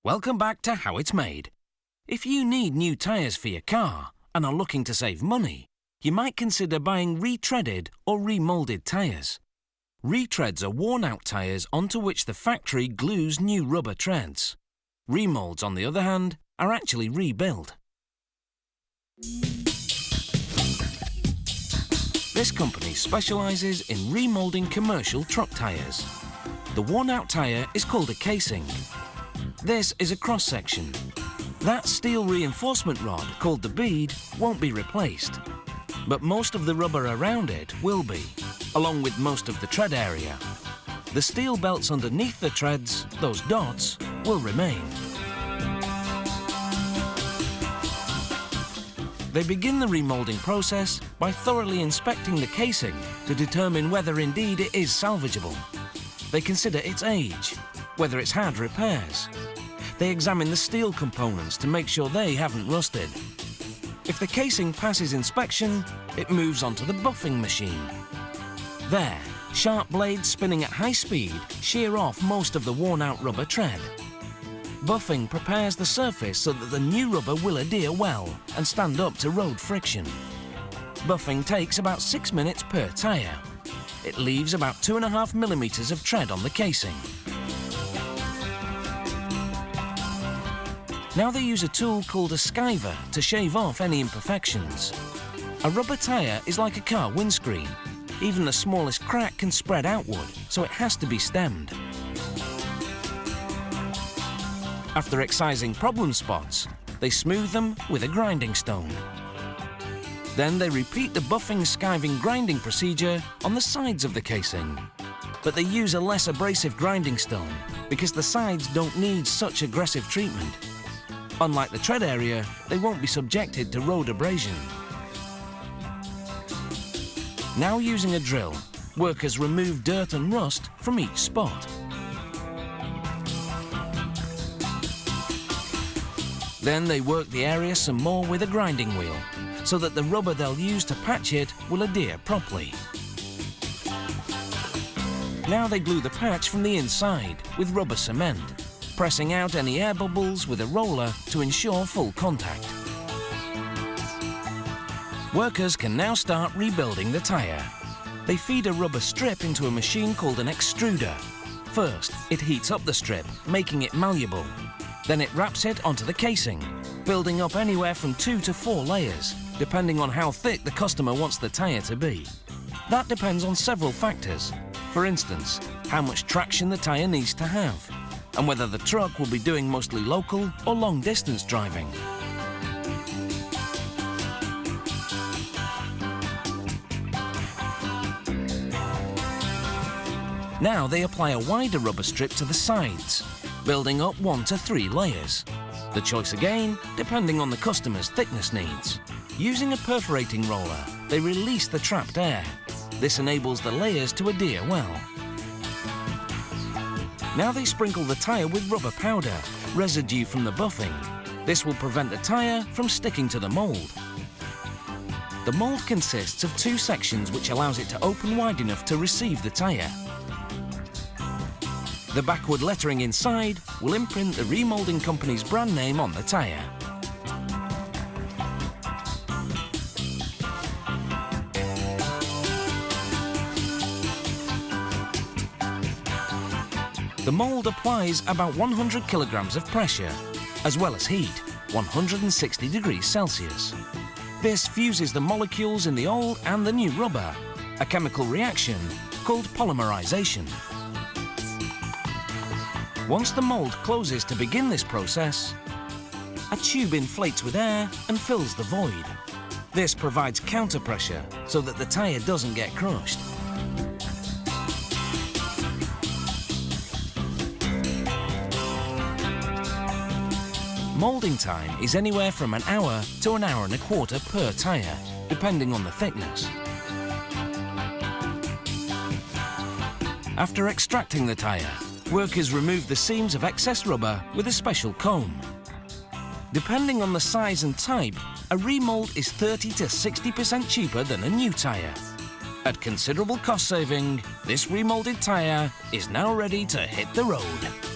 Welcome back to How It's Made. If you need new tyres for your car and are looking to save money, you might consider buying retreaded or remoulded tyres. Retreads are worn-out tyres onto which the factory glues new rubber treads. Remoulds, on the other hand, are actually rebuilt. This company specialises in remoulding commercial truck tyres. The worn-out tyre is called a casing. This is a cross-section. That steel reinforcement rod, called the bead, won't be replaced. But most of the rubber around it will be, along with most of the tread area. The steel belts underneath the treads, those dots, will remain. They begin the remoulding process by thoroughly inspecting the casing to determine whether indeed it is salvageable. They consider its age, whether it's had repairs. They examine the steel components to make sure they haven't rusted. If the casing passes inspection, it moves onto the buffing machine. There, sharp blades spinning at high speed shear off most of the worn-out rubber tread. Buffing prepares the surface so that the new rubber will adhere well and stand up to road friction. Buffing takes about 6 minutes per tyre. It leaves about 2.5 millimetres of tread on the casing. Now they use a tool called a skiver to shave off any imperfections. A rubber tyre is like a car windscreen. Even the smallest crack can spread outward, so it has to be stemmed. After excising problem spots, they smooth them with a grinding stone. Then they repeat the buffing, skiving, grinding procedure on the sides of the casing. But they use a less abrasive grinding stone because the sides don't need such aggressive treatment. Unlike the tread area, they won't be subjected to road abrasion. Now using a drill, workers remove dirt and rust from each spot. Then they work the area some more with a grinding wheel, so that the rubber they'll use to patch it will adhere properly. Now they glue the patch from the inside with rubber cement, pressing out any air bubbles with a roller to ensure full contact. Workers can now start rebuilding the tyre. They feed a rubber strip into a machine called an extruder. First, it heats up the strip, making it malleable. Then it wraps it onto the casing, building up anywhere from 2 to 4 layers, depending on how thick the customer wants the tyre to be. That depends on several factors. For instance, how much traction the tyre needs to have, and whether the truck will be doing mostly local or long-distance driving. Now they apply a wider rubber strip to the sides, building up 1 to 3 layers. The choice again, depending on the customer's thickness needs. Using a perforating roller, they release the trapped air. This enables the layers to adhere well. Now they sprinkle the tyre with rubber powder, residue from the buffing. This will prevent the tyre from sticking to the mould. The mould consists of 2 sections which allows it to open wide enough to receive the tyre. The backward lettering inside will imprint the remoulding company's brand name on the tyre. The mould applies about 100 kilograms of pressure, as well as heat, 160 degrees Celsius. This fuses the molecules in the old and the new rubber, a chemical reaction called polymerization. Once the mould closes to begin this process, a tube inflates with air and fills the void. This provides counter pressure so that the tyre doesn't get crushed. Moulding time is anywhere from an hour to an hour and a quarter per tyre, depending on the thickness. After extracting the tyre, workers remove the seams of excess rubber with a special comb. Depending on the size and type, a remould is 30 to 60% cheaper than a new tyre. At considerable cost saving, this remoulded tyre is now ready to hit the road.